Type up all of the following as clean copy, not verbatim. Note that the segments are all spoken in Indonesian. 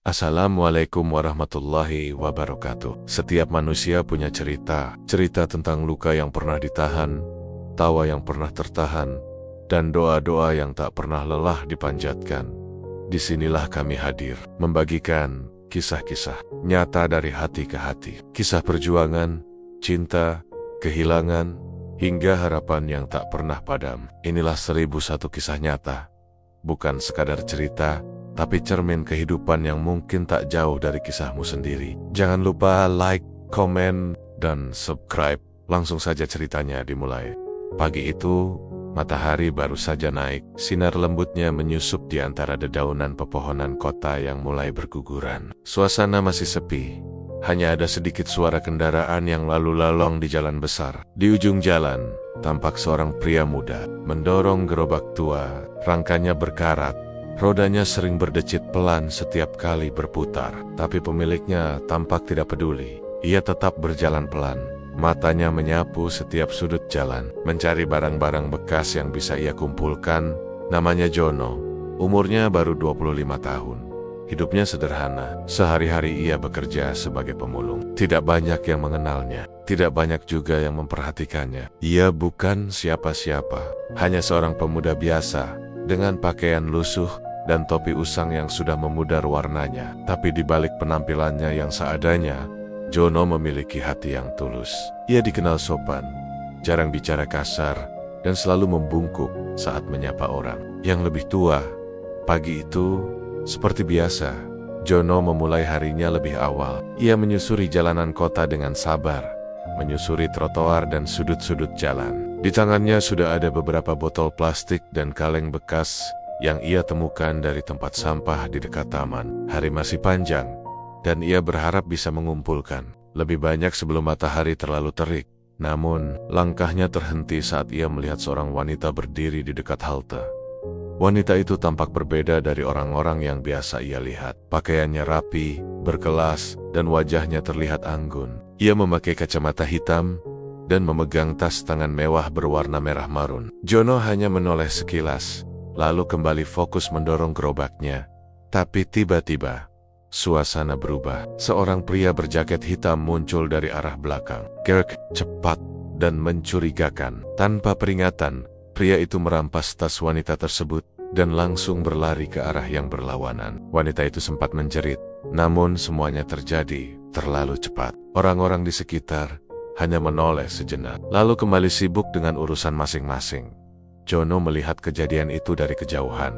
Assalamualaikum warahmatullahi wabarakatuh. Setiap manusia punya cerita tentang luka yang pernah ditahan, tawa yang pernah tertahan, dan doa-doa yang tak pernah lelah dipanjatkan. Disinilah kami hadir, membagikan kisah-kisah nyata dari hati ke hati. Kisah perjuangan, cinta, kehilangan, hingga harapan yang tak pernah padam. Inilah 1001 kisah nyata. Bukan sekadar cerita, tapi cermin kehidupan yang mungkin tak jauh dari kisahmu sendiri. Jangan lupa like, komen, dan subscribe. Langsung saja ceritanya dimulai. Pagi itu, matahari baru saja naik. Sinar lembutnya menyusup di antara dedaunan pepohonan kota yang mulai berguguran. Suasana masih sepi. Hanya ada sedikit suara kendaraan yang lalu lalang di jalan besar. Di ujung jalan, tampak seorang pria muda mendorong gerobak tua. Rangkanya berkarat. Rodanya sering berdecit pelan setiap kali berputar, tapi pemiliknya tampak tidak peduli. Ia tetap berjalan pelan, matanya menyapu setiap sudut jalan, mencari barang-barang bekas yang bisa ia kumpulkan. Namanya Jono, umurnya baru 25 tahun. Hidupnya sederhana, sehari-hari ia bekerja sebagai pemulung. Tidak banyak yang mengenalnya, tidak banyak juga yang memperhatikannya. Ia bukan siapa-siapa, hanya seorang pemuda biasa, dengan pakaian lusuh dan topi usang yang sudah memudar warnanya. Tapi di balik penampilannya yang seadanya, Jono memiliki hati yang tulus. Ia dikenal sopan, jarang bicara kasar, dan selalu membungkuk saat menyapa orang. Yang lebih tua, pagi itu, seperti biasa, Jono memulai harinya lebih awal. Ia menyusuri jalanan kota dengan sabar, menyusuri trotoar dan sudut-sudut jalan. Di tangannya sudah ada beberapa botol plastik dan kaleng bekas yang ia temukan dari tempat sampah di dekat taman. Hari masih panjang, dan ia berharap bisa mengumpulkan lebih banyak sebelum matahari terlalu terik. Namun, langkahnya terhenti saat ia melihat seorang wanita berdiri di dekat halte. Wanita itu tampak berbeda dari orang-orang yang biasa ia lihat. Pakaiannya rapi, berkelas, dan wajahnya terlihat anggun. Ia memakai kacamata hitam dan memegang tas tangan mewah berwarna merah marun. Jono hanya menoleh sekilas, lalu kembali fokus mendorong gerobaknya. Tapi tiba-tiba, suasana berubah. Seorang pria berjaket hitam muncul dari arah belakang. Gerak cepat dan mencurigakan. Tanpa peringatan, pria itu merampas tas wanita tersebut dan langsung berlari ke arah yang berlawanan. Wanita itu sempat menjerit, namun semuanya terjadi terlalu cepat. Orang-orang di sekitar hanya menoleh sejenak, lalu kembali sibuk dengan urusan masing-masing. Jono melihat kejadian itu dari kejauhan.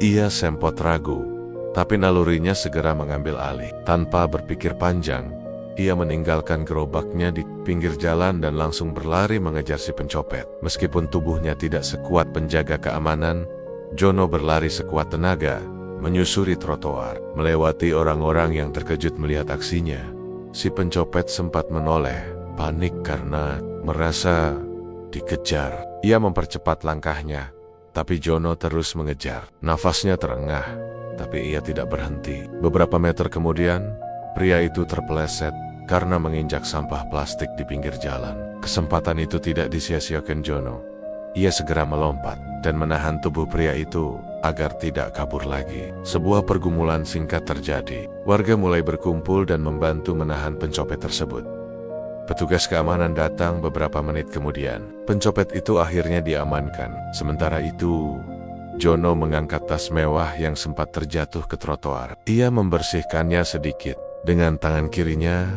Ia sempat ragu, tapi nalurinya segera mengambil alih. Tanpa berpikir panjang, ia meninggalkan gerobaknya di pinggir jalan dan langsung berlari mengejar si pencopet. Meskipun tubuhnya tidak sekuat penjaga keamanan, Jono berlari sekuat tenaga, menyusuri trotoar, melewati orang-orang yang terkejut melihat aksinya. Si pencopet sempat menoleh, panik karena merasa dikejar. Ia mempercepat langkahnya, tapi Jono terus mengejar. Nafasnya terengah, tapi ia tidak berhenti. Beberapa meter kemudian, pria itu terpeleset karena menginjak sampah plastik di pinggir jalan. Kesempatan itu tidak disia-siakan Jono. Ia segera melompat dan menahan tubuh pria itu agar tidak kabur lagi. Sebuah pergumulan singkat terjadi. Warga mulai berkumpul dan membantu menahan pencopet tersebut. Petugas keamanan datang beberapa menit kemudian. Pencopet itu akhirnya diamankan. Sementara itu, Jono mengangkat tas mewah yang sempat terjatuh ke trotoar. Ia membersihkannya sedikit dengan tangan kirinya,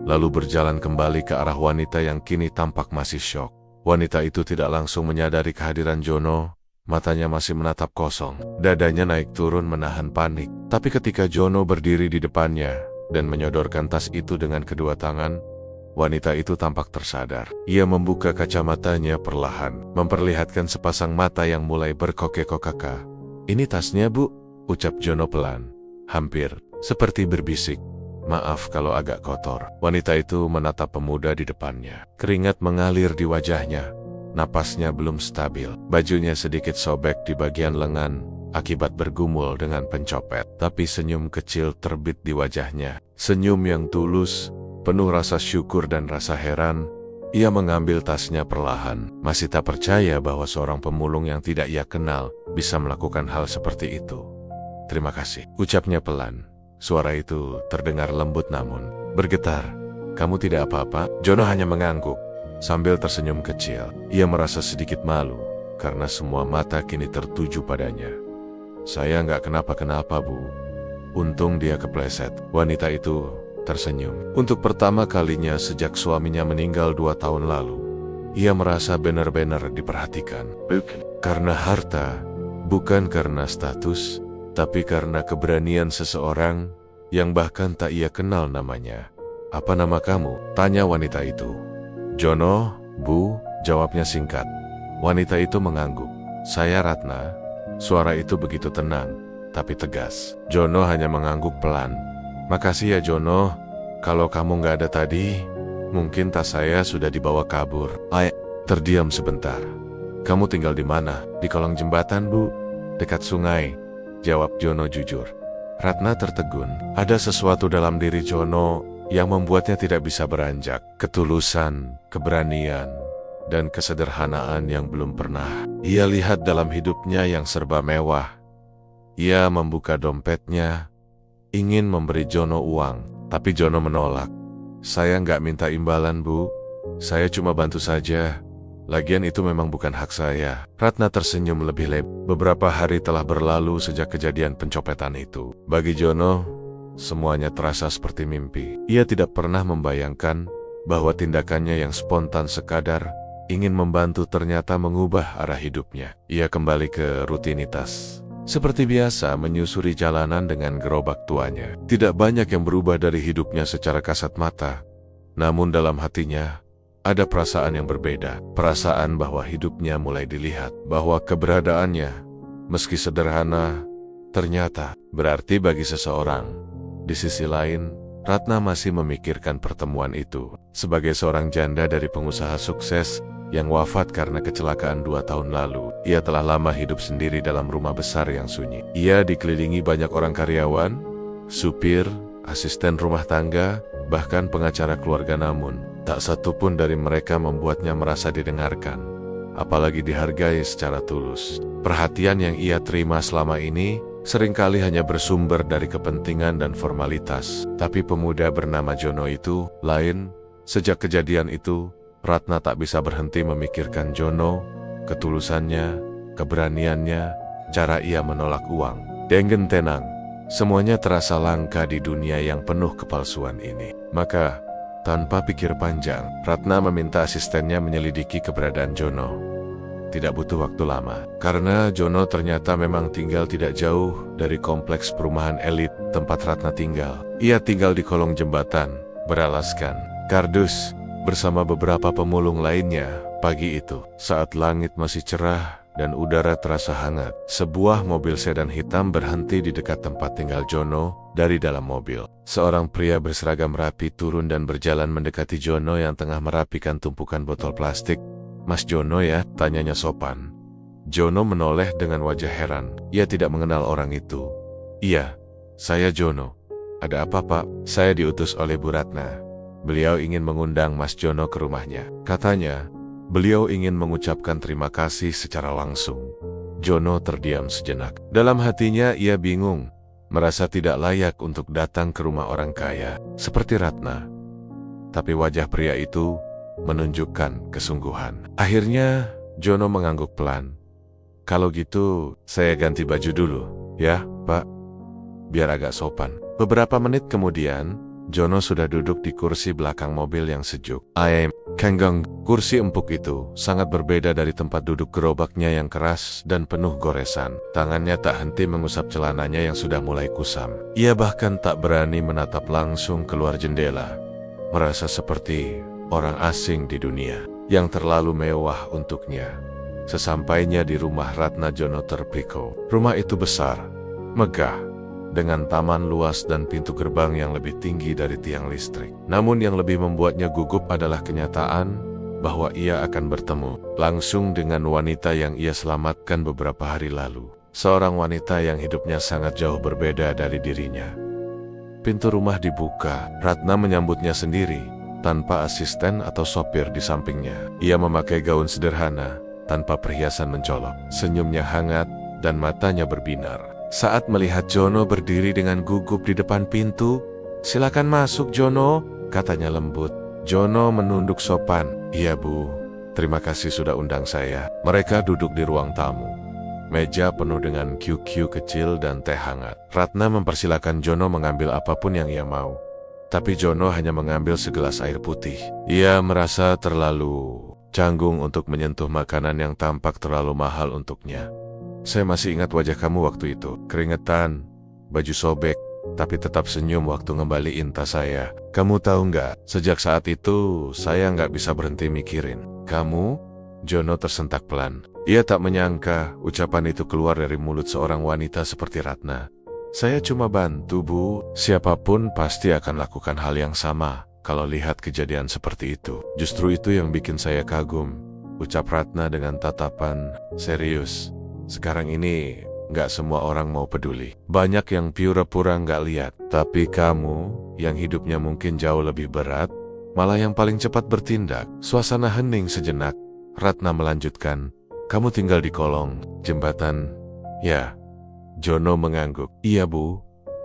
lalu berjalan kembali ke arah wanita yang kini tampak masih syok. Wanita itu tidak langsung menyadari kehadiran Jono. Matanya masih menatap kosong. Dadanya naik turun menahan panik. Tapi ketika Jono berdiri di depannya dan menyodorkan tas itu dengan kedua tangan, wanita itu tampak tersadar. Ia membuka kacamatanya perlahan, memperlihatkan sepasang mata yang mulai berkokek-kokaka. "Ini tasnya, Bu," ucap Jono pelan, hampir seperti berbisik. "Maaf kalau agak kotor." Wanita itu menatap pemuda di depannya. Keringat mengalir di wajahnya. Napasnya belum stabil. Bajunya sedikit sobek di bagian lengan akibat bergumul dengan pencopet. Tapi senyum kecil terbit di wajahnya. Senyum yang tulus, penuh rasa syukur dan rasa heran. Ia mengambil tasnya perlahan, masih tak percaya bahwa seorang pemulung yang tidak ia kenal bisa melakukan hal seperti itu. "Terima kasih," ucapnya pelan, Suara itu terdengar lembut namun bergetar. "Kamu tidak apa-apa?" Jono hanya mengangguk sambil tersenyum kecil. Ia merasa sedikit malu karena semua mata kini tertuju padanya. "Saya nggak kenapa-kenapa, Bu." Untung dia kepleset. Wanita itu tersenyum. Untuk pertama kalinya sejak suaminya meninggal 2 tahun lalu, ia merasa benar-benar diperhatikan. Karena harta, bukan karena status, tapi karena keberanian seseorang yang bahkan tak ia kenal namanya. "Apa nama kamu?" tanya wanita itu. "Jono, Bu," jawabnya singkat. Wanita itu mengangguk. "Saya Ratna." Suara itu begitu tenang, tapi tegas. Jono hanya mengangguk pelan. "Makasih ya Jono, kalau kamu nggak ada tadi, mungkin tas saya sudah dibawa kabur." Terdiam sebentar. "Kamu tinggal di mana?" "Di kolong jembatan, Bu." "Dekat sungai," jawab Jono jujur. Ratna tertegun. Ada sesuatu dalam diri Jono yang membuatnya tidak bisa beranjak. Ketulusan, keberanian, dan kesederhanaan yang belum pernah ia lihat dalam hidupnya yang serba mewah. Ia membuka dompetnya, ingin memberi Jono uang, tapi Jono menolak. "Saya nggak minta imbalan, Bu. Saya cuma bantu saja. Lagian itu memang bukan hak saya." Ratna tersenyum lebih lebar. Beberapa hari telah berlalu sejak kejadian pencopetan itu. Bagi Jono, semuanya terasa seperti mimpi. Ia tidak pernah membayangkan bahwa tindakannya yang spontan sekadar ingin membantu ternyata mengubah arah hidupnya. Ia kembali ke rutinitas. Seperti biasa menyusuri jalanan dengan gerobak tuanya. Tidak banyak yang berubah dari hidupnya secara kasat mata. Namun dalam hatinya, ada perasaan yang berbeda. Perasaan bahwa hidupnya mulai dilihat. Bahwa keberadaannya, meski sederhana, ternyata berarti bagi seseorang. Di sisi lain, Ratna masih memikirkan pertemuan itu. Sebagai seorang janda dari pengusaha sukses yang wafat karena kecelakaan 2 tahun lalu, ia telah lama hidup sendiri dalam rumah besar yang sunyi. Ia dikelilingi banyak orang karyawan, supir, asisten rumah tangga, bahkan pengacara keluarga, namun tak satu pun dari mereka membuatnya merasa didengarkan, apalagi dihargai secara tulus. Perhatian yang ia terima selama ini seringkali hanya bersumber dari kepentingan dan formalitas. Tapi pemuda bernama Jono itu lain. Sejak kejadian itu, Ratna tak bisa berhenti memikirkan Jono, ketulusannya, keberaniannya, cara ia menolak uang. Dengan tenang, semuanya terasa langka di dunia yang penuh kepalsuan ini. Maka, tanpa pikir panjang, Ratna meminta asistennya menyelidiki keberadaan Jono. Tidak butuh waktu lama, karena Jono ternyata memang tinggal tidak jauh dari kompleks perumahan elit tempat Ratna tinggal. Ia tinggal di kolong jembatan, beralaskan kardus, bersama beberapa pemulung lainnya. Pagi itu, saat langit masih cerah dan udara terasa hangat, sebuah mobil sedan hitam berhenti di dekat tempat tinggal Jono. Dari dalam mobil, seorang pria berseragam rapi turun dan berjalan mendekati Jono yang tengah merapikan tumpukan botol plastik. "Mas Jono ya?" tanyanya sopan. Jono menoleh dengan wajah heran. Ia tidak mengenal orang itu. "Iya, saya Jono. Ada apa, Pak?" "Saya diutus oleh Bu Ratna. Beliau ingin mengundang Mas Jono ke rumahnya. Katanya, beliau ingin mengucapkan terima kasih secara langsung." Jono terdiam sejenak. Dalam hatinya ia bingung, merasa tidak layak untuk datang ke rumah orang kaya seperti Ratna. Tapi wajah pria itu menunjukkan kesungguhan. Akhirnya, Jono mengangguk pelan. "Kalau gitu, saya ganti baju dulu, ya, Pak? Biar agak sopan." Beberapa menit kemudian, Jono sudah duduk di kursi belakang mobil yang sejuk. Kenggang, kursi empuk itu sangat berbeda dari tempat duduk gerobaknya yang keras dan penuh goresan. Tangannya tak henti mengusap celananya yang sudah mulai kusam. Ia bahkan tak berani menatap langsung keluar jendela, merasa seperti orang asing di dunia yang terlalu mewah untuknya. Sesampainya di rumah Ratna, Jono terpikau. Rumah itu besar, megah, dengan taman luas dan pintu gerbang yang lebih tinggi dari tiang listrik. Namun yang lebih membuatnya gugup adalah kenyataan bahwa ia akan bertemu langsung dengan wanita yang ia selamatkan beberapa hari lalu. Seorang wanita yang hidupnya sangat jauh berbeda dari dirinya. Pintu rumah dibuka. Ratna menyambutnya sendiri, tanpa asisten atau sopir di sampingnya. Ia memakai gaun sederhana, tanpa perhiasan mencolok. Senyumnya hangat dan matanya berbinar. Saat melihat Jono berdiri dengan gugup di depan pintu, "Silakan masuk, Jono," katanya lembut. Jono menunduk sopan. "Iya, Bu. Terima kasih sudah undang saya." Mereka duduk di ruang tamu. Meja penuh dengan QQ kecil dan teh hangat. Ratna mempersilakan Jono mengambil apapun yang ia mau. Tapi Jono hanya mengambil segelas air putih. Ia merasa terlalu canggung untuk menyentuh makanan yang tampak terlalu mahal untuknya. "Saya masih ingat wajah kamu waktu itu. Keringetan, baju sobek, tapi tetap senyum waktu ngembaliin tas saya. Kamu tahu nggak, sejak saat itu saya nggak bisa berhenti mikirin kamu." Jono tersentak pelan. Ia tak menyangka ucapan itu keluar dari mulut seorang wanita seperti Ratna. "Saya cuma bantu, Bu. Siapapun pasti akan lakukan hal yang sama kalau lihat kejadian seperti itu. Justru itu yang bikin saya kagum," ucap Ratna dengan tatapan serius. "Sekarang ini nggak semua orang mau peduli. Banyak yang pura-pura nggak lihat. Tapi kamu yang hidupnya mungkin jauh lebih berat, malah yang paling cepat bertindak." Suasana hening sejenak. Ratna melanjutkan, "Kamu tinggal di kolong jembatan, ya?" Jono mengangguk. "Iya, Bu.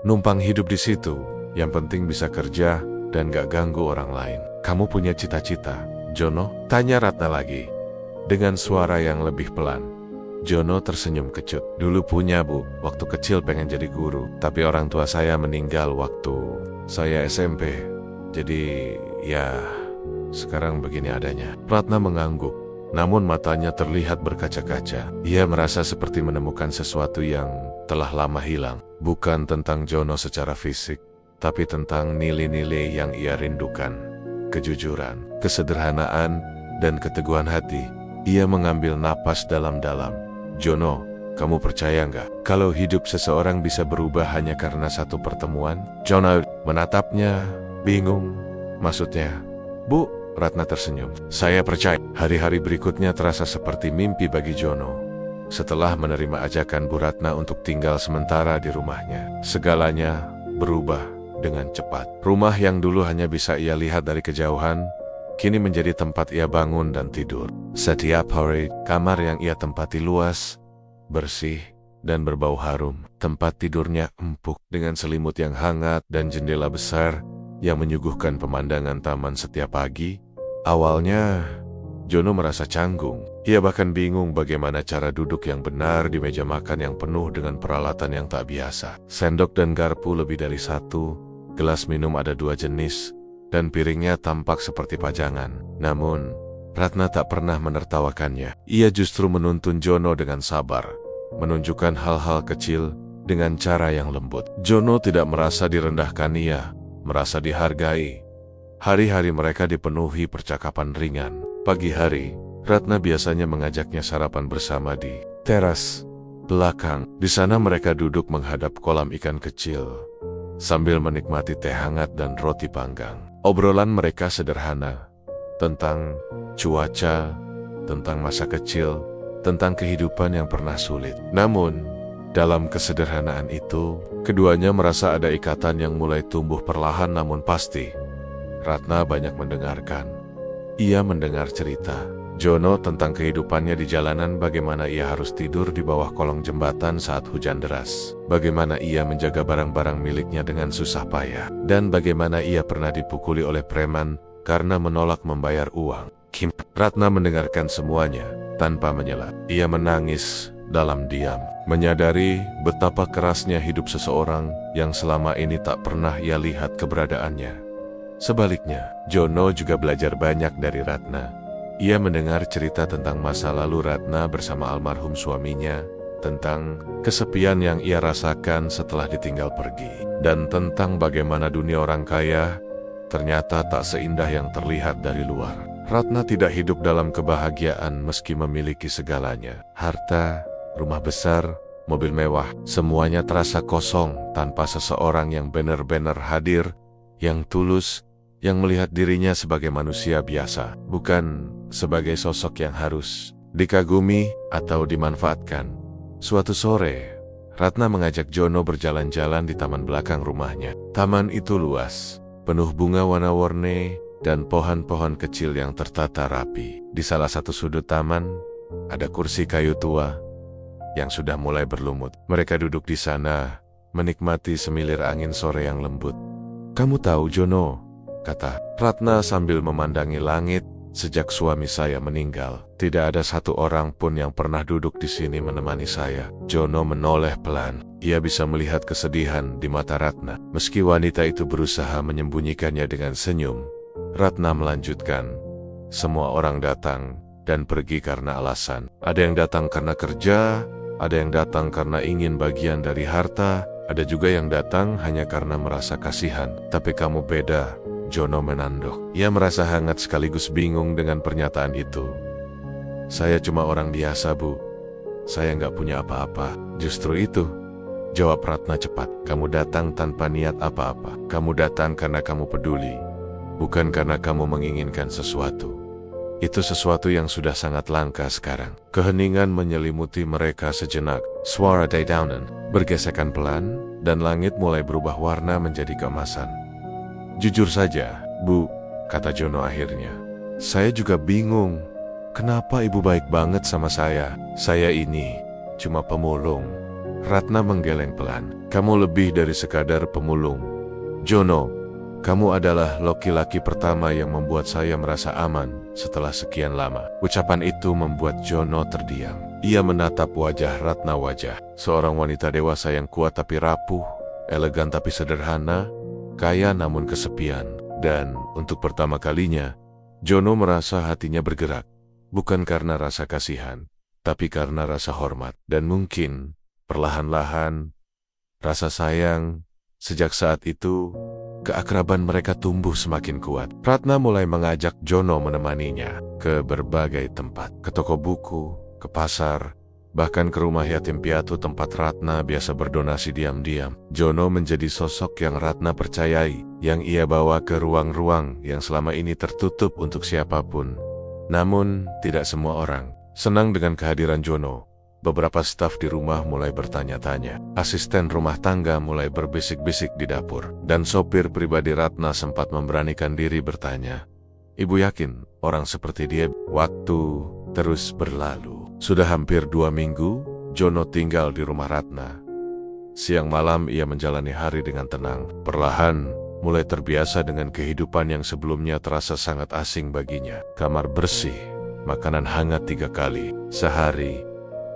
Numpang hidup di situ. Yang penting bisa kerja dan gak ganggu orang lain." "Kamu punya cita-cita, Jono?" tanya Ratna lagi, dengan suara yang lebih pelan. Jono tersenyum kecut. "Dulu punya, Bu. Waktu kecil pengen jadi guru. Tapi orang tua saya meninggal waktu saya SMP. Jadi, ya, sekarang begini adanya." Ratna mengangguk, namun matanya terlihat berkaca-kaca. Ia merasa seperti menemukan sesuatu yang telah lama hilang. Bukan tentang Jono secara fisik, tapi tentang nilai-nilai yang ia rindukan. Kejujuran, kesederhanaan, dan keteguhan hati. Ia mengambil napas dalam-dalam. "Jono, kamu percaya nggak kalau hidup seseorang bisa berubah hanya karena satu pertemuan?" Jono menatapnya, bingung. "Maksudnya?" "Bu," Ratna tersenyum. "Saya percaya." Hari-hari berikutnya terasa seperti mimpi bagi Jono. Setelah menerima ajakan Bu Ratna untuk tinggal sementara di rumahnya, segalanya berubah dengan cepat. Rumah yang dulu hanya bisa ia lihat dari kejauhan, kini menjadi tempat ia bangun dan tidur. Setiap hari, kamar yang ia tempati luas, bersih, dan berbau harum. Tempat tidurnya empuk dengan selimut yang hangat dan jendela besar yang menyuguhkan pemandangan taman setiap pagi. Awalnya, Jono merasa canggung. Ia bahkan bingung bagaimana cara duduk yang benar di meja makan yang penuh dengan peralatan yang tak biasa. Sendok dan garpu lebih dari satu, gelas minum ada 2 jenis, dan piringnya tampak seperti pajangan. Namun, Ratna tak pernah menertawakannya. Ia justru menuntun Jono dengan sabar, menunjukkan hal-hal kecil dengan cara yang lembut. Jono tidak merasa direndahkan, ia merasa dihargai. Hari-hari mereka dipenuhi percakapan ringan. Pagi hari, Ratna biasanya mengajaknya sarapan bersama di teras belakang. Di sana mereka duduk menghadap kolam ikan kecil, sambil menikmati teh hangat dan roti panggang. Obrolan mereka sederhana, tentang cuaca, tentang masa kecil, tentang kehidupan yang pernah sulit. Namun, dalam kesederhanaan itu, keduanya merasa ada ikatan yang mulai tumbuh perlahan namun pasti. Ratna banyak mendengarkan. Ia mendengar cerita Jono tentang kehidupannya di jalanan, bagaimana ia harus tidur di bawah kolong jembatan saat hujan deras, bagaimana ia menjaga barang-barang miliknya dengan susah payah, dan bagaimana ia pernah dipukuli oleh preman karena menolak membayar uang. Ratna mendengarkan semuanya tanpa menyela. Ia menangis dalam diam, menyadari betapa kerasnya hidup seseorang yang selama ini tak pernah ia lihat keberadaannya. Sebaliknya, Jono juga belajar banyak dari Ratna. Ia mendengar cerita tentang masa lalu Ratna bersama almarhum suaminya, tentang kesepian yang ia rasakan setelah ditinggal pergi, dan tentang bagaimana dunia orang kaya ternyata tak seindah yang terlihat dari luar. Ratna tidak hidup dalam kebahagiaan meski memiliki segalanya. Harta, rumah besar, mobil mewah, semuanya terasa kosong tanpa seseorang yang benar-benar hadir, yang tulus, yang melihat dirinya sebagai manusia biasa, bukan sebagai sosok yang harus dikagumi atau dimanfaatkan. Suatu sore, Ratna mengajak Jono berjalan-jalan di taman belakang rumahnya. Taman itu luas, penuh bunga warna-warni dan pohon-pohon kecil yang tertata rapi. Di salah satu sudut taman, ada kursi kayu tua, yang sudah mulai berlumut. Mereka duduk di sana, menikmati semilir angin sore yang lembut. "Kamu tahu, Jono," kata Ratna sambil memandangi langit, "sejak suami saya meninggal, tidak ada satu orang pun yang pernah duduk di sini menemani saya." Jono menoleh pelan. Ia bisa melihat kesedihan di mata Ratna. Meski wanita itu berusaha menyembunyikannya dengan senyum, Ratna melanjutkan, "Semua orang datang dan pergi karena alasan. Ada yang datang karena kerja, ada yang datang karena ingin bagian dari harta, ada juga yang datang hanya karena merasa kasihan. Tapi kamu beda." Jono menanduk. Ia merasa hangat sekaligus bingung dengan pernyataan itu. "Saya cuma orang biasa, Bu. Saya nggak punya apa-apa." "Justru itu," jawab Ratna cepat. "Kamu datang tanpa niat apa-apa. Kamu datang karena kamu peduli, bukan karena kamu menginginkan sesuatu. Itu sesuatu yang sudah sangat langka sekarang." Keheningan menyelimuti mereka sejenak. Suara dedaunan bergesekan pelan, dan langit mulai berubah warna menjadi keemasan. "Jujur saja, Bu," kata Jono akhirnya. "Saya juga bingung. Kenapa Ibu baik banget sama saya? Saya ini cuma pemulung." Ratna menggeleng pelan. "Kamu lebih dari sekadar pemulung, Jono. Kamu adalah laki-laki pertama yang membuat saya merasa aman setelah sekian lama." Ucapan itu membuat Jono terdiam. Ia menatap wajah Ratna, wajah seorang wanita dewasa yang kuat tapi rapuh, elegan tapi sederhana, kaya namun kesepian. Dan untuk pertama kalinya, Jono merasa hatinya bergerak. Bukan karena rasa kasihan, tapi karena rasa hormat. Dan mungkin, perlahan-lahan, rasa sayang. Sejak saat itu, keakraban mereka tumbuh semakin kuat. Ratna mulai mengajak Jono menemaninya ke berbagai tempat. Ke toko buku, ke pasar, bahkan ke rumah yatim piatu tempat Ratna biasa berdonasi diam-diam. Jono menjadi sosok yang Ratna percayai, yang ia bawa ke ruang-ruang yang selama ini tertutup untuk siapapun. Namun, tidak semua orang senang dengan kehadiran Jono. Beberapa staf di rumah mulai bertanya-tanya. Asisten rumah tangga mulai berbisik-bisik di dapur. Dan sopir pribadi Ratna sempat memberanikan diri bertanya, "Ibu yakin orang seperti dia?" Waktu terus berlalu. Sudah hampir 2 minggu, Jono tinggal di rumah Ratna. Siang malam ia menjalani hari dengan tenang. Perlahan, mulai terbiasa dengan kehidupan yang sebelumnya terasa sangat asing baginya. Kamar bersih, makanan hangat 3 kali sehari,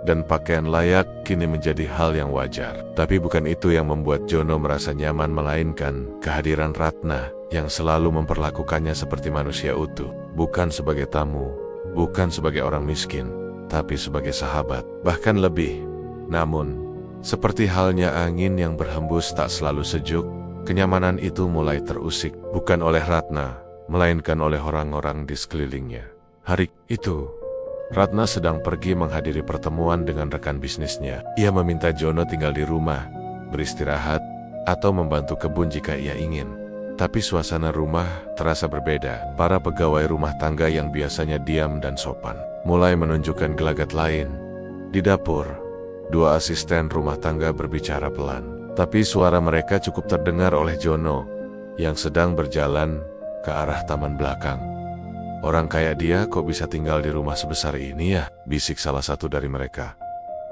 dan pakaian layak kini menjadi hal yang wajar. Tapi bukan itu yang membuat Jono merasa nyaman, melainkan kehadiran Ratna yang selalu memperlakukannya seperti manusia utuh. Bukan sebagai tamu, bukan sebagai orang miskin, tapi sebagai sahabat, bahkan lebih. Namun, seperti halnya angin yang berhembus tak selalu sejuk, kenyamanan itu mulai terusik, bukan oleh Ratna, melainkan oleh orang-orang di sekelilingnya. Hari itu, Ratna sedang pergi menghadiri pertemuan dengan rekan bisnisnya. Ia meminta Jono tinggal di rumah, beristirahat, atau membantu kebun jika ia ingin. Tapi suasana rumah terasa berbeda. Para pegawai rumah tangga yang biasanya diam dan sopan mulai menunjukkan gelagat lain. Di dapur, 2 asisten rumah tangga berbicara pelan, tapi suara mereka cukup terdengar oleh Jono yang sedang berjalan ke arah taman belakang. "Orang kayak dia kok bisa tinggal di rumah sebesar ini ya?" bisik salah satu dari mereka.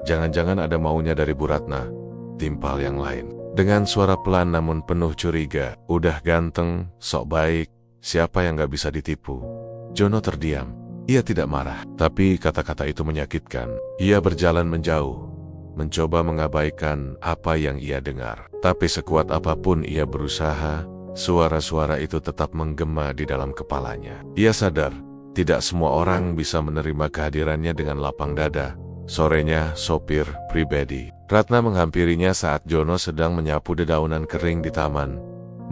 "Jangan-jangan ada maunya dari Bu Ratna," timpal yang lain. Dengan suara pelan namun penuh curiga. "Udah ganteng, sok baik, siapa yang gak bisa ditipu?" Jono terdiam. Ia tidak marah, tapi kata-kata itu menyakitkan. Ia berjalan menjauh, mencoba mengabaikan apa yang ia dengar. Tapi sekuat apapun ia berusaha, suara-suara itu tetap menggema di dalam kepalanya. Ia sadar, tidak semua orang bisa menerima kehadirannya dengan lapang dada. Sorenya, sopir pribadi Ratna menghampirinya saat Jono sedang menyapu dedaunan kering di taman.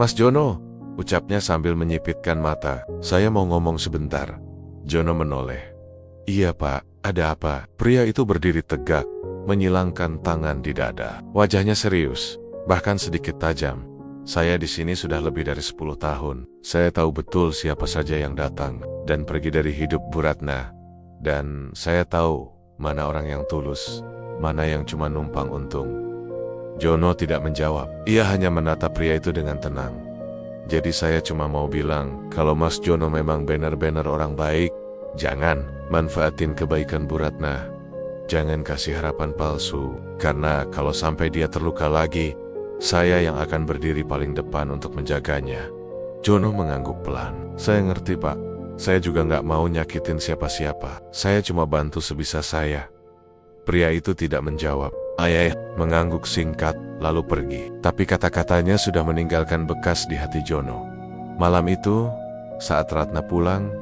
"Mas Jono," ucapnya sambil menyipitkan mata. "Saya mau ngomong sebentar." Jono menoleh. "Iya Pak, ada apa?" Pria itu berdiri tegak, menyilangkan tangan di dada. Wajahnya serius, bahkan sedikit tajam. "Saya di sini sudah lebih dari 10 tahun. Saya tahu betul siapa saja yang datang dan pergi dari hidup Bu Ratna. Dan saya tahu mana orang yang tulus, mana yang cuma numpang untung." Jono tidak menjawab. Ia hanya menatap pria itu dengan tenang. "Jadi saya cuma mau bilang, kalau Mas Jono memang benar-benar orang baik, jangan manfaatin kebaikan Bu Ratna Jangan kasih harapan palsu, karena kalau sampai dia terluka lagi, saya yang akan berdiri paling depan untuk menjaganya. Jono mengangguk pelan. Saya ngerti, Pak. Saya juga nggak mau nyakitin siapa-siapa. Saya cuma bantu sebisa saya. Pria itu tidak menjawab. Ayah mengangguk singkat, lalu pergi. Tapi kata-katanya sudah meninggalkan bekas di hati Jono. Malam itu, saat Ratna pulang,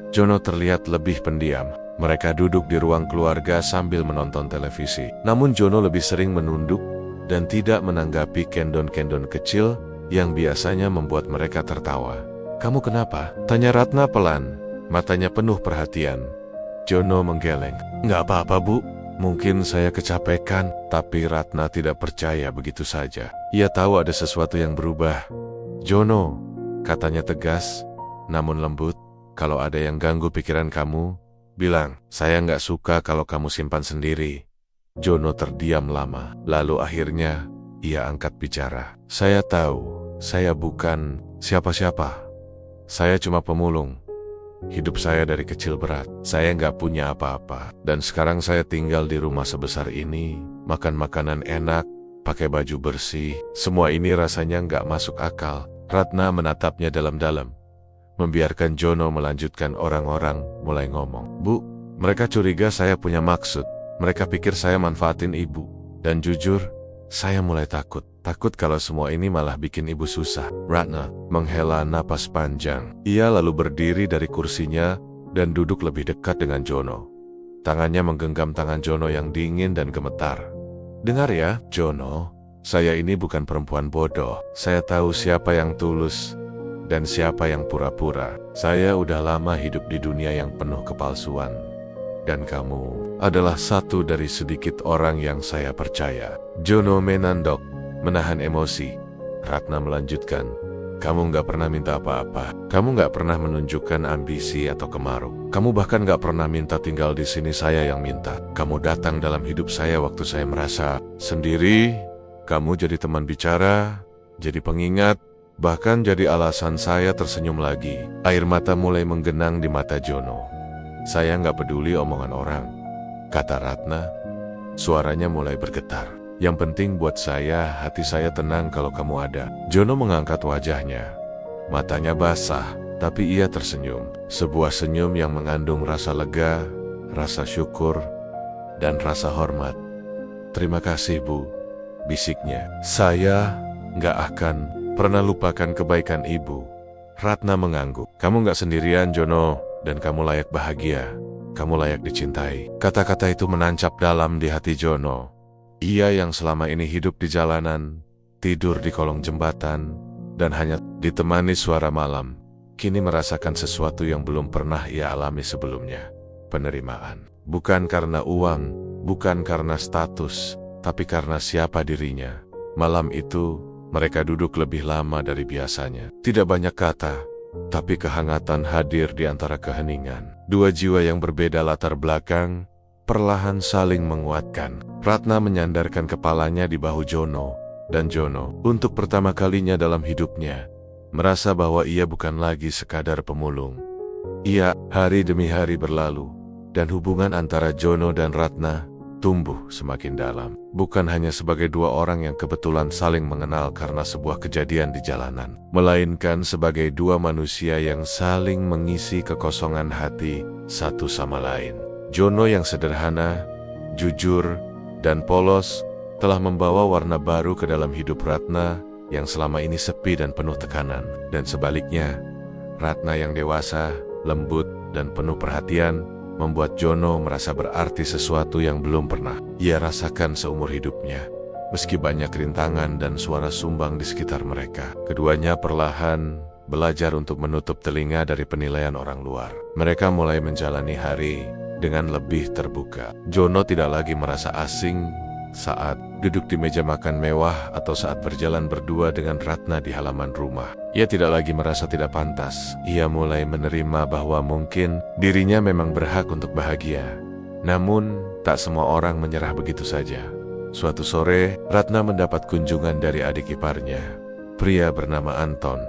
Jono terlihat lebih pendiam. Mereka duduk di ruang keluarga sambil menonton televisi. Namun Jono lebih sering menunduk dan tidak menanggapi kendon-kendon kecil yang biasanya membuat mereka tertawa. Kamu kenapa? Tanya Ratna pelan, matanya penuh perhatian. Jono menggeleng. Nggak apa-apa, Bu. Mungkin saya kecapekan, tapi Ratna tidak percaya begitu saja. Ia tahu ada sesuatu yang berubah. Jono, katanya tegas, namun lembut, kalau ada yang ganggu pikiran kamu, bilang, saya nggak suka kalau kamu simpan sendiri. Jono terdiam lama, lalu akhirnya ia angkat bicara. Saya tahu, saya bukan siapa-siapa. Saya cuma pemulung. Hidup saya dari kecil berat. Saya nggak punya apa-apa. Dan sekarang saya tinggal di rumah sebesar ini, makan makanan enak, pakai baju bersih. Semua ini rasanya nggak masuk akal. Ratna menatapnya dalam-dalam, membiarkan Jono melanjutkan. Orang-orang mulai ngomong. Bu, mereka curiga saya punya maksud. Mereka pikir saya manfaatin ibu. Dan jujur, saya mulai takut. Takut kalau semua ini malah bikin ibu susah. Ratna menghela napas panjang. Ia lalu berdiri dari kursinya dan duduk lebih dekat dengan Jono. Tangannya menggenggam tangan Jono yang dingin dan gemetar. Dengar ya, Jono, saya ini bukan perempuan bodoh. Saya tahu siapa yang tulus dan siapa yang pura-pura. Saya udah lama hidup di dunia yang penuh kepalsuan. Dan kamu adalah satu dari sedikit orang yang saya percaya. Jono menandok, menahan emosi. Ratna melanjutkan, kamu nggak pernah minta apa-apa. Kamu nggak pernah menunjukkan ambisi atau kemaruk. Kamu bahkan nggak pernah minta tinggal di sini, saya yang minta. Kamu datang dalam hidup saya waktu saya merasa sendiri. Kamu jadi teman bicara, jadi pengingat, bahkan jadi alasan saya tersenyum lagi. Air mata mulai menggenang di mata Jono. Saya nggak peduli omongan orang, kata Ratna. Suaranya mulai bergetar. Yang penting buat saya, hati saya tenang kalau kamu ada. Jono mengangkat wajahnya. Matanya basah, tapi ia tersenyum. Sebuah senyum yang mengandung rasa lega, rasa syukur, dan rasa hormat. Terima kasih, Bu, bisiknya. Saya nggak akan pernah lupakan kebaikan ibu. Ratna mengangguk. Kamu nggak sendirian, Jono, dan kamu layak bahagia. Kamu layak dicintai. Kata-kata itu menancap dalam di hati Jono. Ia yang selama ini hidup di jalanan, tidur di kolong jembatan, dan hanya ditemani suara malam, kini merasakan sesuatu yang belum pernah ia alami sebelumnya. Penerimaan. Bukan karena uang, bukan karena status, tapi karena siapa dirinya. Malam itu, mereka duduk lebih lama dari biasanya. Tidak banyak kata, tapi kehangatan hadir di antara keheningan. Dua jiwa yang berbeda latar belakang, perlahan saling menguatkan. Ratna menyandarkan kepalanya di bahu Jono, dan Jono, untuk pertama kalinya dalam hidupnya, merasa bahwa ia bukan lagi sekadar pemulung. Ia, hari demi hari berlalu, dan hubungan antara Jono dan Ratna tumbuh semakin dalam. Bukan hanya sebagai dua orang yang kebetulan saling mengenal karena sebuah kejadian di jalanan, melainkan sebagai dua manusia yang saling mengisi kekosongan hati satu sama lain. Jono yang sederhana, jujur, dan polos telah membawa warna baru ke dalam hidup Ratna yang selama ini sepi dan penuh tekanan. Dan sebaliknya, Ratna yang dewasa, lembut, dan penuh perhatian membuat Jono merasa berarti sesuatu yang belum pernah ia rasakan seumur hidupnya. Meski banyak rintangan dan suara sumbang di sekitar mereka, keduanya perlahan belajar untuk menutup telinga dari penilaian orang luar. Mereka mulai menjalani hari dengan lebih terbuka. Jono tidak lagi merasa asing saat duduk di meja makan mewah atau saat berjalan berdua dengan Ratna di halaman rumah. Ia tidak lagi merasa tidak pantas. Ia mulai menerima bahwa mungkin dirinya memang berhak untuk bahagia. Namun, tak semua orang menyerah begitu saja. Suatu sore, Ratna mendapat kunjungan dari adik iparnya, pria bernama Anton.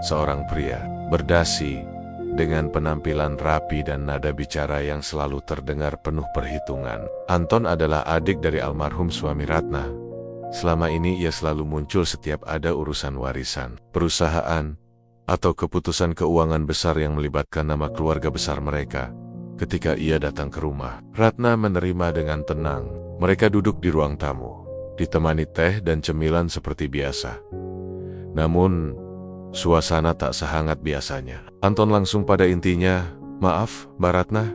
Seorang pria berdasi, dengan penampilan rapi dan nada bicara yang selalu terdengar penuh perhitungan. Anton adalah adik dari almarhum suami Ratna. Selama ini ia selalu muncul setiap ada urusan warisan, perusahaan, atau keputusan keuangan besar yang melibatkan nama keluarga besar mereka. Ketika ia datang ke rumah, Ratna menerima dengan tenang. Mereka duduk di ruang tamu, ditemani teh dan cemilan seperti biasa. Namun, suasana tak sehangat biasanya. Anton langsung pada intinya, "Maaf, Mbak Ratna,"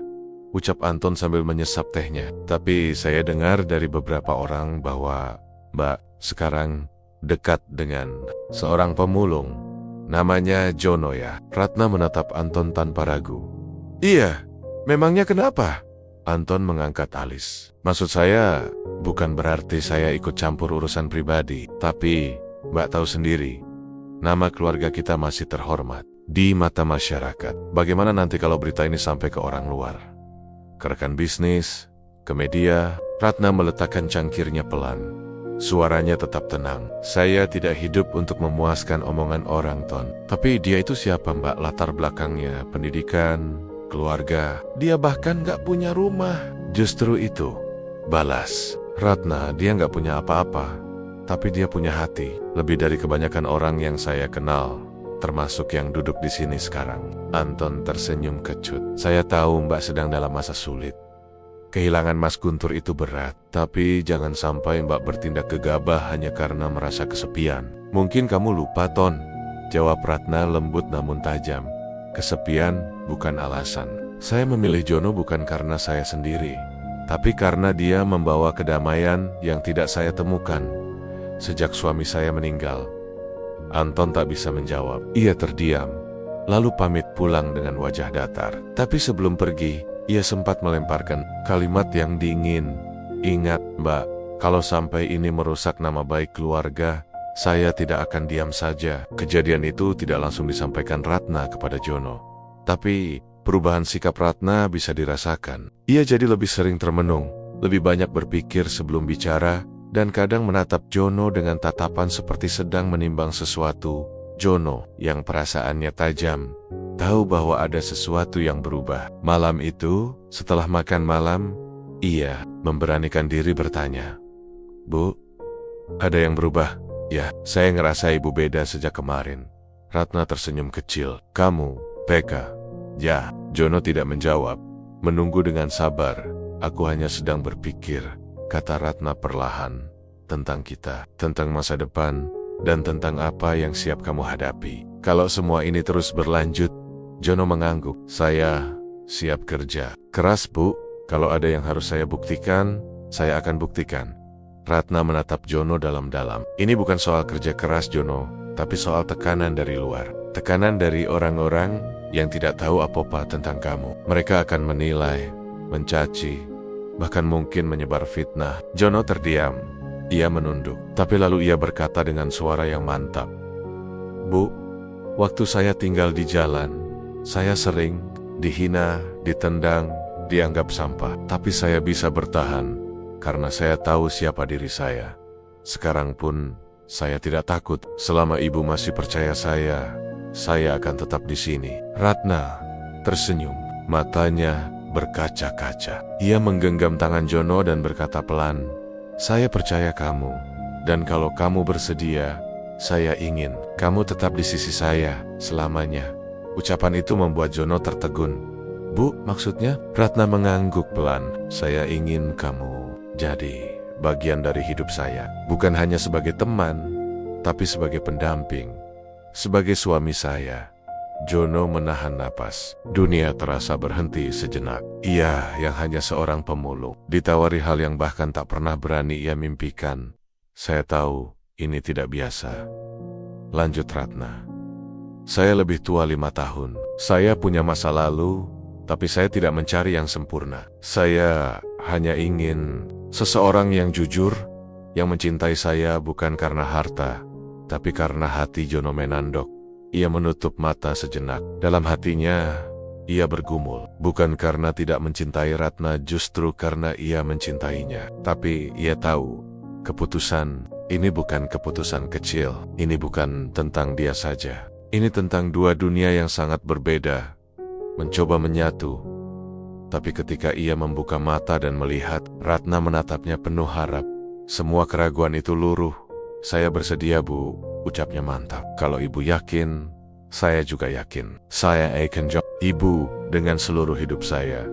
ucap Anton sambil menyesap tehnya. "Tapi saya dengar dari beberapa orang bahwa Mbak sekarang dekat dengan seorang pemulung. Namanya Jono ya?" Ratna menatap Anton tanpa ragu. "Iya, memangnya kenapa?" Anton mengangkat alis. "Maksud saya, bukan berarti saya ikut campur urusan pribadi. Tapi, Mbak tahu sendiri, nama keluarga kita masih terhormat di mata masyarakat. Bagaimana nanti kalau berita ini sampai ke orang luar? Ke rekan bisnis, ke media?" Ratna meletakkan cangkirnya pelan. Suaranya tetap tenang. "Saya tidak hidup untuk memuaskan omongan orang, Ton. Tapi dia itu siapa, Mbak? Latar belakangnya, pendidikan, keluarga. Dia bahkan gak punya rumah." "Justru itu," balas Ratna, "dia gak punya apa-apa. Tapi dia punya hati. Lebih dari kebanyakan orang yang saya kenal, termasuk yang duduk di sini sekarang." Anton tersenyum kecut. "Saya tahu Mbak sedang dalam masa sulit. Kehilangan Mas Guntur itu berat. Tapi jangan sampai Mbak bertindak gegabah hanya karena merasa kesepian." "Mungkin kamu lupa, Ton," jawab Ratna lembut namun tajam. "Kesepian bukan alasan. Saya memilih Jono bukan karena saya sendiri, tapi karena dia membawa kedamaian yang tidak saya temukan sejak suami saya meninggal." Anton tak bisa menjawab. Ia terdiam, lalu pamit pulang dengan wajah datar. Tapi sebelum pergi, ia sempat melemparkan kalimat yang dingin. "Ingat, Mbak, kalau sampai ini merusak nama baik keluarga, saya tidak akan diam saja." Kejadian itu tidak langsung disampaikan Ratna kepada Jono. Tapi perubahan sikap Ratna bisa dirasakan. Ia jadi lebih sering termenung, lebih banyak berpikir sebelum bicara, dan kadang menatap Jono dengan tatapan seperti sedang menimbang sesuatu. Jono, yang perasaannya tajam, tahu bahwa ada sesuatu yang berubah. Malam itu, setelah makan malam, ia memberanikan diri bertanya, "Bu, ada yang berubah?" "Ya, saya ngerasa ibu beda sejak kemarin." Ratna tersenyum kecil. "Kamu, Peka?" "Ya." Jono tidak menjawab, menunggu dengan sabar. "Aku hanya sedang berpikir," kata Ratna perlahan, "tentang kita, tentang masa depan, dan tentang apa yang siap kamu hadapi. Kalau semua ini terus berlanjut." Jono mengangguk. "Saya siap kerja keras, Bu. Kalau ada yang harus saya buktikan, saya akan buktikan." Ratna menatap Jono dalam-dalam. "Ini bukan soal kerja keras, Jono, tapi soal tekanan dari luar. Tekanan dari orang-orang yang tidak tahu apa-apa tentang kamu. Mereka akan menilai, mencaci, bahkan mungkin menyebar fitnah." Jono terdiam. Ia menunduk. Tapi lalu ia berkata dengan suara yang mantap, "Bu, waktu saya tinggal di jalan, saya sering dihina, ditendang, dianggap sampah. Tapi saya bisa bertahan karena saya tahu siapa diri saya. Sekarang pun saya tidak takut. Selama ibu masih percaya saya akan tetap di sini." Ratna tersenyum, matanya berkaca-kaca. Ia menggenggam tangan Jono dan berkata pelan, "Saya percaya kamu, dan kalau kamu bersedia, saya ingin kamu tetap di sisi saya selamanya." Ucapan itu membuat Jono tertegun. "Bu, maksudnya?" Ratna mengangguk pelan. "Saya ingin kamu jadi bagian dari hidup saya. Bukan hanya sebagai teman, tapi sebagai pendamping, sebagai suami saya." Jono menahan napas. Dunia terasa berhenti sejenak. Ia yang hanya seorang pemulung, ditawari hal yang bahkan tak pernah berani ia mimpikan. "Saya tahu ini tidak biasa," lanjut Ratna. "Saya lebih tua 5 tahun. Saya punya masa lalu, tapi saya tidak mencari yang sempurna. Saya hanya ingin seseorang yang jujur, yang mencintai saya bukan karena harta, tapi karena hati." Jono menandok. Ia menutup mata sejenak. Dalam hatinya, ia bergumul. Bukan karena tidak mencintai Ratna, justru karena ia mencintainya. Tapi ia tahu, keputusan ini bukan keputusan kecil. Ini bukan tentang dia saja. Ini tentang dua dunia yang sangat berbeda. mencoba menyatu. Tapi ketika ia membuka mata dan melihat, Ratna menatapnya penuh harap. Semua keraguan itu luruh. "Saya bersedia, Bu," ucapnya mantap. "Kalau Ibu yakin, saya juga yakin. Saya akan jawab Ibu dengan seluruh hidup saya."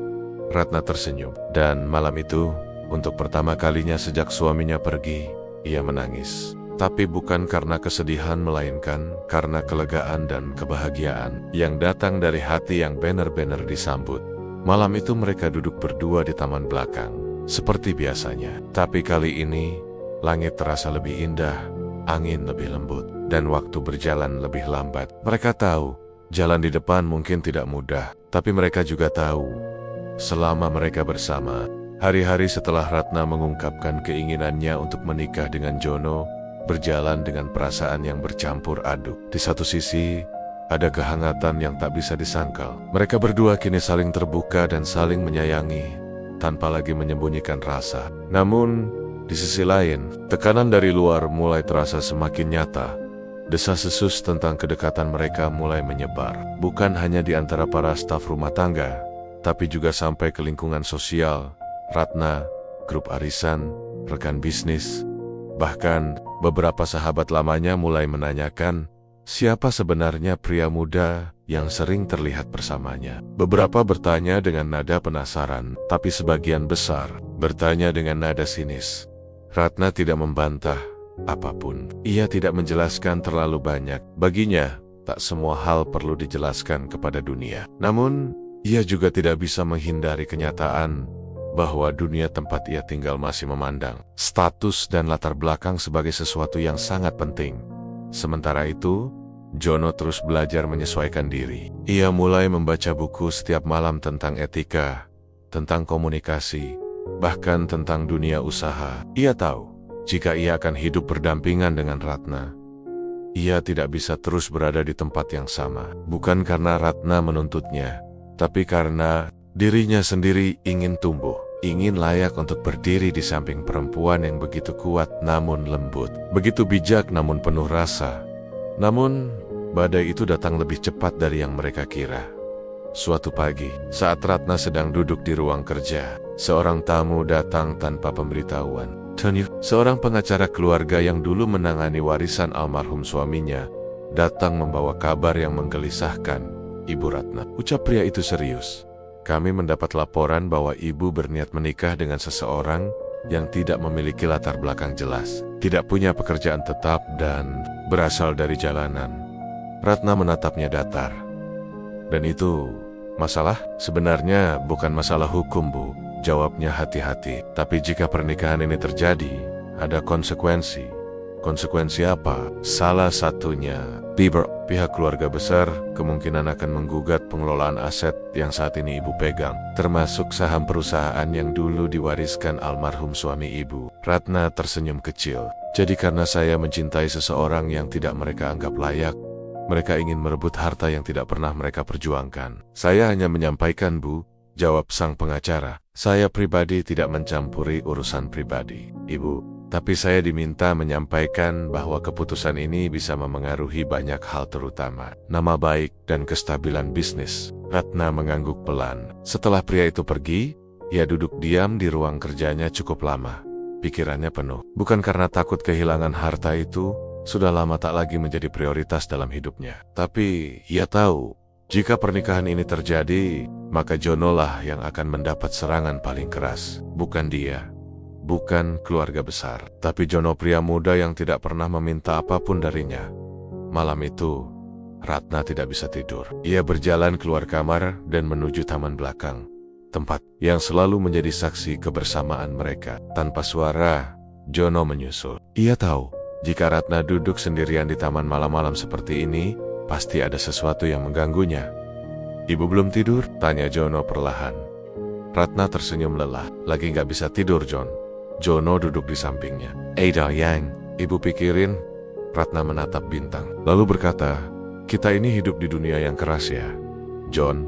Ratna tersenyum. Dan malam itu, untuk pertama kalinya sejak suaminya pergi, ia menangis. Tapi bukan karena kesedihan, melainkan karena kelegaan dan kebahagiaan yang datang dari hati yang benar-benar disambut. Malam itu mereka duduk berdua di taman belakang, seperti biasanya. Tapi kali ini, langit terasa lebih indah, angin lebih lembut, dan waktu berjalan lebih lambat. Mereka tahu, jalan di depan mungkin tidak mudah, tapi mereka juga tahu, selama mereka bersama, hari-hari setelah Ratna mengungkapkan keinginannya untuk menikah dengan Jono, berjalan dengan perasaan yang bercampur aduk. Di satu sisi, ada kehangatan yang tak bisa disangkal. Mereka berdua kini saling terbuka dan saling menyayangi, tanpa lagi menyembunyikan rasa. Namun, di sisi lain, tekanan dari luar mulai terasa semakin nyata. Desas-desus tentang kedekatan mereka mulai menyebar, bukan hanya di antara para staf rumah tangga, tapi juga sampai ke lingkungan sosial, Ratna, grup arisan, rekan bisnis. Bahkan, beberapa sahabat lamanya mulai menanyakan, siapa sebenarnya pria muda yang sering terlihat bersamanya. Beberapa bertanya dengan nada penasaran, tapi sebagian besar bertanya dengan nada sinis. Ratna tidak membantah apapun. Ia tidak menjelaskan terlalu banyak. Baginya, tak semua hal perlu dijelaskan kepada dunia. Namun, ia juga tidak bisa menghindari kenyataan bahwa dunia tempat ia tinggal masih memandang status dan latar belakang sebagai sesuatu yang sangat penting. Sementara itu, Jono terus belajar menyesuaikan diri. Ia mulai membaca buku setiap malam tentang etika, tentang komunikasi, bahkan tentang dunia usaha. Ia tahu, jika ia akan hidup berdampingan dengan Ratna, ia tidak bisa terus berada di tempat yang sama. Bukan karena Ratna menuntutnya, tapi karena dirinya sendiri ingin tumbuh, ingin layak untuk berdiri di samping perempuan yang begitu kuat namun lembut, begitu bijak namun penuh rasa. Namun, badai itu datang lebih cepat dari yang mereka kira. Suatu pagi, saat Ratna sedang duduk di ruang kerja, seorang tamu datang tanpa pemberitahuan. Tony, seorang pengacara keluarga yang dulu menangani warisan almarhum suaminya, datang membawa kabar yang menggelisahkan. "Ibu Ratna," ucap pria itu serius, "kami mendapat laporan bahwa ibu berniat menikah dengan seseorang yang tidak memiliki latar belakang jelas, tidak punya pekerjaan tetap, dan berasal dari jalanan." Ratna menatapnya datar. "Dan itu masalah?" "Sebenarnya bukan masalah hukum, Bu," jawabnya hati-hati. "Tapi jika pernikahan ini terjadi, ada konsekuensi." "Konsekuensi apa?" "Salah satunya, pihak keluarga besar kemungkinan akan menggugat pengelolaan aset yang saat ini ibu pegang, termasuk saham perusahaan yang dulu diwariskan almarhum suami ibu." Ratna tersenyum kecil. "Jadi karena saya mencintai seseorang yang tidak mereka anggap layak, mereka ingin merebut harta yang tidak pernah mereka perjuangkan." "Saya hanya menyampaikan, Bu," jawab sang pengacara. "Saya pribadi tidak mencampuri urusan pribadi, Ibu. Tapi saya diminta menyampaikan bahwa keputusan ini bisa memengaruhi banyak hal, terutama nama baik dan kestabilan bisnis." Ratna mengangguk pelan. Setelah pria itu pergi, ia duduk diam di ruang kerjanya cukup lama. Pikirannya penuh. Bukan karena takut kehilangan harta itu, sudah lama tak lagi menjadi prioritas dalam hidupnya. Tapi ia tahu, jika pernikahan ini terjadi, maka Jono lah yang akan mendapat serangan paling keras. Bukan dia, bukan keluarga besar, tapi Jono, pria muda yang tidak pernah meminta apapun darinya. Malam itu, Ratna tidak bisa tidur. Ia berjalan keluar kamar dan menuju taman belakang, tempat yang selalu menjadi saksi kebersamaan mereka. Tanpa suara, Jono menyusul. Ia tahu, jika Ratna duduk sendirian di taman malam-malam seperti ini, pasti ada sesuatu yang mengganggunya. "Ibu belum tidur?" tanya Jono perlahan. Ratna tersenyum lelah. "Lagi nggak bisa tidur, John." Jono duduk di sampingnya. "Ada yang ibu pikirin?" Ratna menatap bintang, lalu berkata, "Kita ini hidup di dunia yang keras ya, John.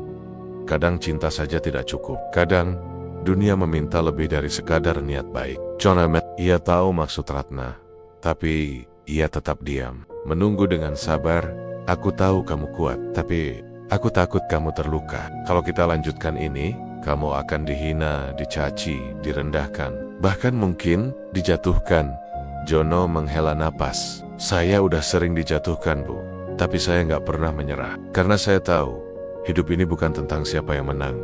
Kadang cinta saja tidak cukup. Kadang, dunia meminta lebih dari sekadar niat baik." John Ahmed, ia tahu maksud Ratna, tapi ia tetap diam, menunggu dengan sabar. "Aku tahu kamu kuat, tapi Aku takut kamu terluka. Kalau kita lanjutkan ini, kamu akan dihina, dicaci, direndahkan, bahkan mungkin dijatuhkan. Jono menghela napas. Saya udah sering dijatuhkan, Bu. Tapi saya nggak pernah menyerah. Karena saya tahu, hidup ini bukan tentang siapa yang menang,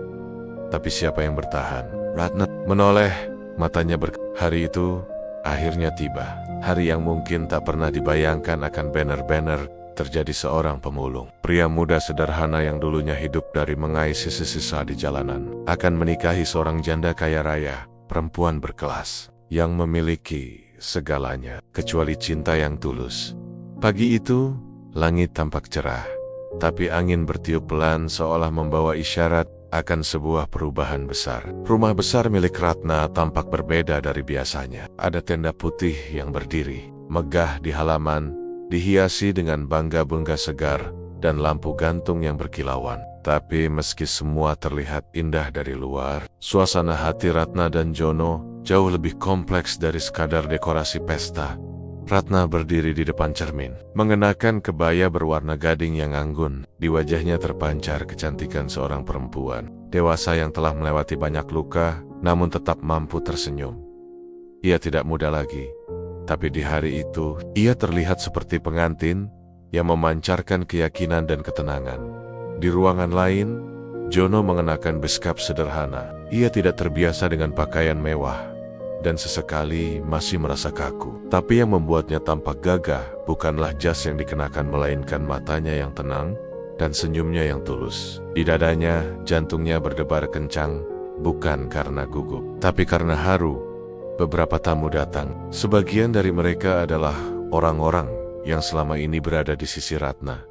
tapi siapa yang bertahan. Ratna menoleh, matanya Hari itu akhirnya tiba. Hari yang mungkin tak pernah dibayangkan akan benar-benar terjadi. Seorang pemulung, pria muda sederhana yang dulunya hidup dari mengais sisa-sisa di jalanan, akan menikahi seorang janda kaya raya, perempuan berkelas, yang memiliki segalanya, kecuali cinta yang tulus. Pagi itu, langit tampak cerah, tapi angin bertiup pelan seolah membawa isyarat akan sebuah perubahan besar. Rumah besar milik Ratna tampak berbeda dari biasanya. Ada tenda putih yang berdiri, megah di halaman, dihiasi dengan bangga-bunga segar dan lampu gantung yang berkilauan. Tapi meski semua terlihat indah dari luar, suasana hati Ratna dan Jono jauh lebih kompleks dari sekadar dekorasi pesta. Ratna berdiri di depan cermin, mengenakan kebaya berwarna gading yang anggun. Di wajahnya terpancar kecantikan seorang perempuan dewasa yang telah melewati banyak luka, namun tetap mampu tersenyum. Ia tidak muda lagi, tapi di hari itu, ia terlihat seperti pengantin yang memancarkan keyakinan dan ketenangan. Di ruangan lain, Jono mengenakan beskap sederhana. Ia tidak terbiasa dengan pakaian mewah, dan sesekali masih merasa kaku. Tapi yang membuatnya tampak gagah bukanlah jas yang dikenakan, melainkan matanya yang tenang dan senyumnya yang tulus. Di dadanya, jantungnya berdebar kencang, bukan karena gugup, tapi karena haru. Beberapa tamu datang. Sebagian dari mereka adalah orang-orang yang selama ini berada di sisi Ratna.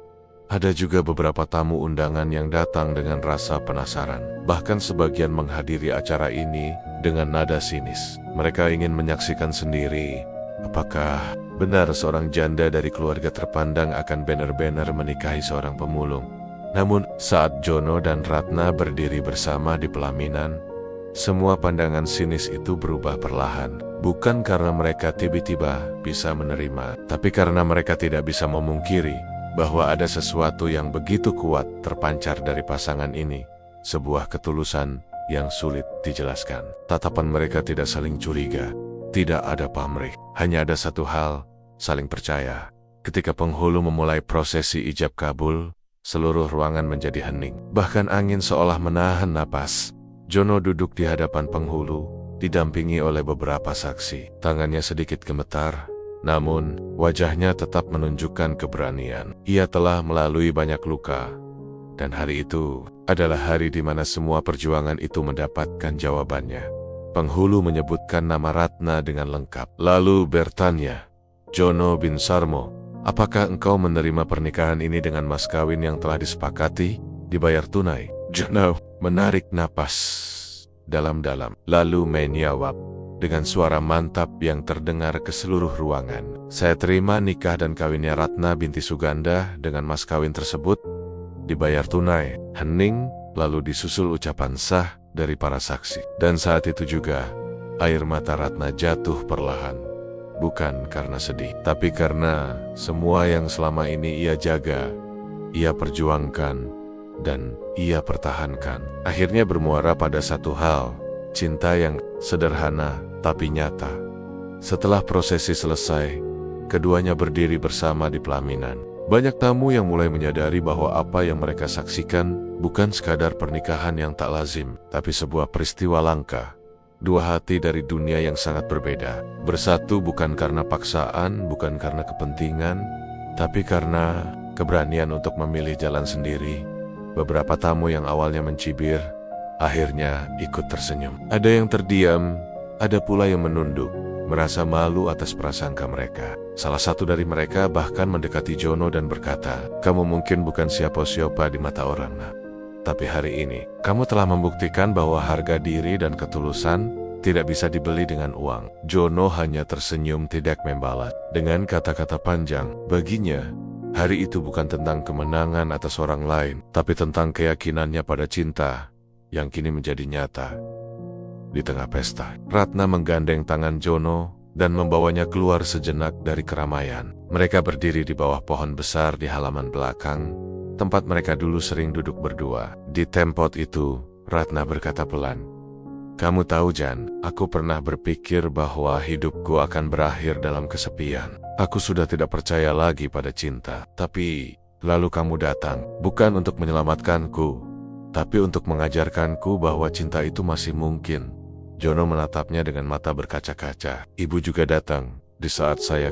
Ada juga beberapa tamu undangan yang datang dengan rasa penasaran. Bahkan sebagian menghadiri acara ini dengan nada sinis. Mereka ingin menyaksikan sendiri apakah benar seorang janda dari keluarga terpandang akan benar-benar menikahi seorang pemulung. Namun, saat Jono dan Ratna berdiri bersama di pelaminan, semua pandangan sinis itu berubah perlahan. Bukan karena mereka tiba-tiba bisa menerima, tapi karena mereka tidak bisa memungkiri bahwa ada sesuatu yang begitu kuat terpancar dari pasangan ini. Sebuah ketulusan yang sulit dijelaskan. Tatapan mereka tidak saling curiga, tidak ada pamrih. Hanya ada satu hal, saling percaya. Ketika penghulu memulai prosesi ijab kabul, seluruh ruangan menjadi hening. Bahkan angin seolah menahan napas. Jono duduk di hadapan penghulu, didampingi oleh beberapa saksi. Tangannya sedikit gemetar, namun wajahnya tetap menunjukkan keberanian. Ia telah melalui banyak luka, dan hari itu adalah hari di mana semua perjuangan itu mendapatkan jawabannya. Penghulu menyebutkan nama Ratna dengan lengkap, lalu bertanya, "Jono bin Sarmo, apakah engkau menerima pernikahan ini dengan mas kawin yang telah disepakati, dibayar tunai?" Jono menarik napas dalam-dalam, lalu menjawab dengan suara mantap yang terdengar ke seluruh ruangan, "Saya terima nikah dan kawinnya Ratna binti Suganda dengan mas kawin tersebut, dibayar tunai." Hening, lalu disusul ucapan sah dari para saksi. Dan saat itu juga, air mata Ratna jatuh perlahan. Bukan karena sedih, tapi karena semua yang selama ini ia jaga, ia perjuangkan, dan ia pertahankan, akhirnya bermuara pada satu hal, cinta yang sederhana tapi nyata. Setelah prosesi selesai, keduanya berdiri bersama di pelaminan. Banyak tamu yang mulai menyadari bahwa apa yang mereka saksikan bukan sekadar pernikahan yang tak lazim, tapi sebuah peristiwa langka. Dua hati dari dunia yang sangat berbeda, bersatu bukan karena paksaan, bukan karena kepentingan, tapi karena keberanian untuk memilih jalan sendiri. Beberapa tamu yang awalnya mencibir, akhirnya ikut tersenyum. Ada yang terdiam, ada pula yang menunduk, merasa malu atas prasangka mereka. Salah satu dari mereka bahkan mendekati Jono dan berkata, "Kamu mungkin bukan siapa-siapa di mata orang, nak. Tapi hari ini, kamu telah membuktikan bahwa harga diri dan ketulusan tidak bisa dibeli dengan uang." Jono hanya tersenyum tidak membalas. Dengan kata-kata panjang, baginya, hari itu bukan tentang kemenangan atas orang lain, tapi tentang keyakinannya pada cinta yang kini menjadi nyata. Di tengah pesta, Ratna menggandeng tangan Jono dan membawanya keluar sejenak dari keramaian. Mereka berdiri di bawah pohon besar di halaman belakang, tempat mereka dulu sering duduk berdua. Di tempat itu, Ratna berkata pelan, "Kamu tahu Jan, aku pernah berpikir bahwa hidupku akan berakhir dalam kesepian. Aku sudah tidak percaya lagi pada cinta. Tapi, lalu kamu datang, bukan untuk menyelamatkanku, tapi untuk mengajarkanku bahwa cinta itu masih mungkin." Jono menatapnya dengan mata berkaca-kaca. "Ibu juga datang di saat saya